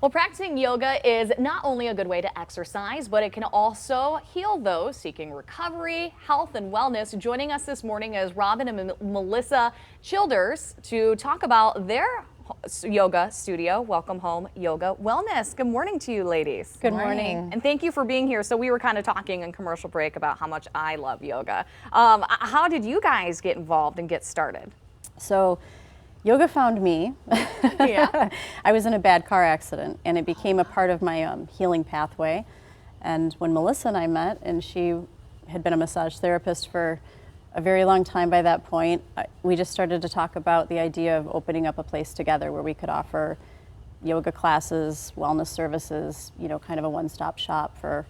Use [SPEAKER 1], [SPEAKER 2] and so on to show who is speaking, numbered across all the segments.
[SPEAKER 1] Well, practicing yoga is not only a good way to exercise, but it can also heal those seeking recovery, health, and wellness. Joining us this morning is Robin and Melissa Childers to talk about their yoga studio, Welcome Home Yoga Wellness. Good morning to you, ladies.
[SPEAKER 2] Good morning.
[SPEAKER 1] And thank you for being here. So we were kind of talking in commercial break about how much I love yoga. How did you guys get involved and get started?
[SPEAKER 2] So yoga found me.
[SPEAKER 1] Yeah.
[SPEAKER 2] I was in a bad car accident and it became a part of my healing pathway. And when Melissa and I met, and she had been a massage therapist for a very long time by that point, we just started to talk about the idea of opening up a place together where we could offer yoga classes, wellness services, you know, kind of a one-stop shop for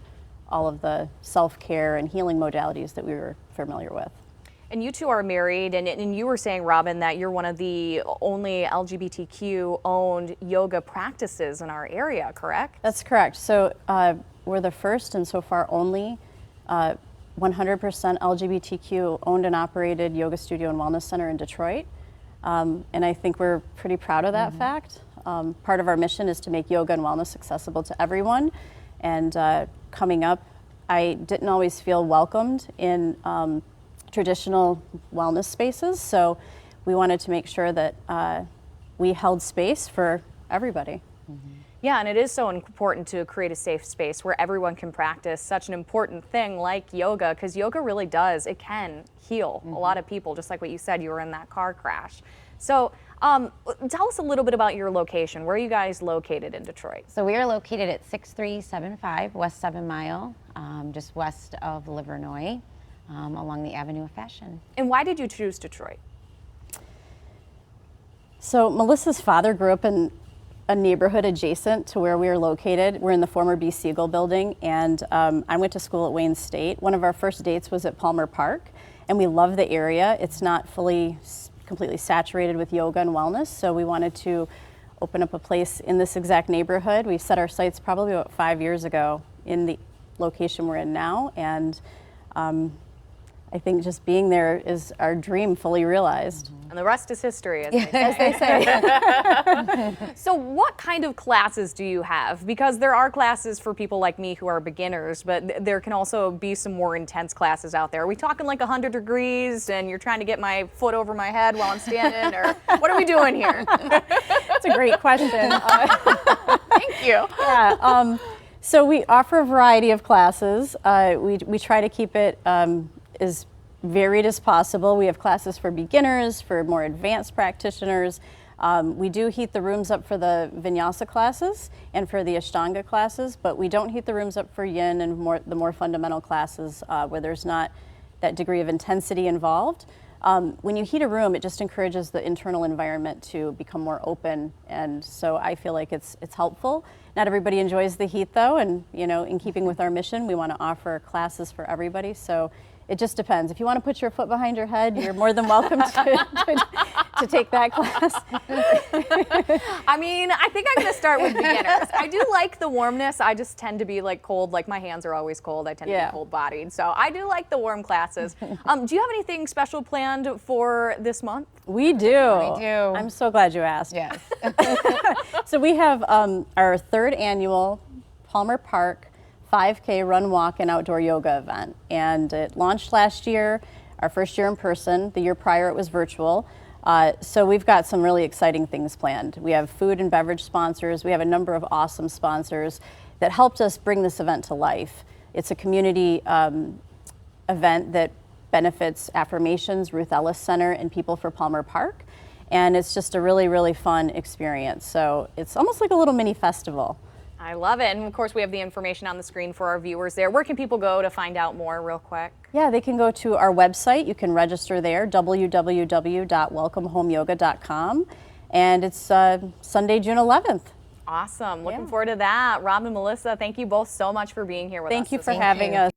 [SPEAKER 2] all of the self-care and healing modalities that we were familiar with.
[SPEAKER 1] And you two are married, and you were saying, Robin, that you're one of the only LGBTQ-owned yoga practices in our area, correct?
[SPEAKER 2] That's correct. So we're the first and so far only 100% LGBTQ owned and operated yoga studio and wellness center in Detroit. And I think we're pretty proud of that fact. Part of our mission is to make yoga and wellness accessible to everyone. And coming up, I didn't always feel welcomed in traditional wellness spaces, so we wanted to make sure that we held space for everybody.
[SPEAKER 1] Yeah, and it is so important to create a safe space where everyone can practice such an important thing like yoga, because yoga really does, it can heal a lot of people, just like what you said, you were in that car crash. So tell us a little bit about your location. Where are you guys located in Detroit?
[SPEAKER 3] So we are located at 6375 West 7 Mile, just west of Livernois. Along the Avenue of Fashion.
[SPEAKER 1] And why did you choose Detroit?
[SPEAKER 2] So Melissa's father grew up in a neighborhood adjacent to where we are located. We're in the former B. Siegel building, and I went to school at Wayne State. One of our first dates was at Palmer Park, and we love the area. It's not completely saturated with yoga and wellness, so we wanted to open up a place in this exact neighborhood. We set our sights probably about 5 years ago in the location we're in now, and I think just being there is our dream fully realized.
[SPEAKER 1] And the rest is history, as they say. So what kind of classes do you have? Because there are classes for people like me who are beginners, but there can also be some more intense classes out there. Are we talking like 100 degrees and you're trying to get my foot over my head while I'm standing, or what are we doing here?
[SPEAKER 2] That's a great question.
[SPEAKER 1] Thank you.
[SPEAKER 2] Yeah, so we offer a variety of classes. We try to keep it as varied as possible. We have classes for beginners, for more advanced practitioners. We do heat the rooms up for the vinyasa classes and for the Ashtanga classes, but we don't heat the rooms up for yin and the more fundamental classes where there's not that degree of intensity involved. When you heat a room, it just encourages the internal environment to become more open, and so I feel like it's helpful. Not everybody enjoys the heat though, and you know, in keeping with our mission, we want to offer classes for everybody, so it just depends. If you want to put your foot behind your head, you're more than welcome to take that class.
[SPEAKER 1] I mean, I think I'm going to start with beginners. I do like the warmness. I just tend to be like cold, like my hands are always cold. I tend to be cold-bodied, so I do like the warm classes. Do you have anything special planned for this month?
[SPEAKER 2] We do.
[SPEAKER 3] We do.
[SPEAKER 2] I'm so glad you asked.
[SPEAKER 3] Yes.
[SPEAKER 2] So we have our third annual Palmer Park 5K run, walk, and outdoor yoga event. And it launched last year, our first year in person. The year prior it was virtual. So we've got some really exciting things planned. We have food and beverage sponsors. We have a number of awesome sponsors that helped us bring this event to life. It's a community event that benefits Affirmations, Ruth Ellis Center, and People for Palmer Park. And it's just a really, really fun experience. So it's almost like a little mini festival.
[SPEAKER 1] I love it. And of course, we have the information on the screen for our viewers there. Where can people go to find out more real quick?
[SPEAKER 2] Yeah, they can go to our website. You can register there, www.welcomehomeyoga.com. And it's Sunday, June 11th.
[SPEAKER 1] Awesome. Looking forward to that. Rob and Melissa, thank you both so much for being here with us.
[SPEAKER 2] Thank you for having us.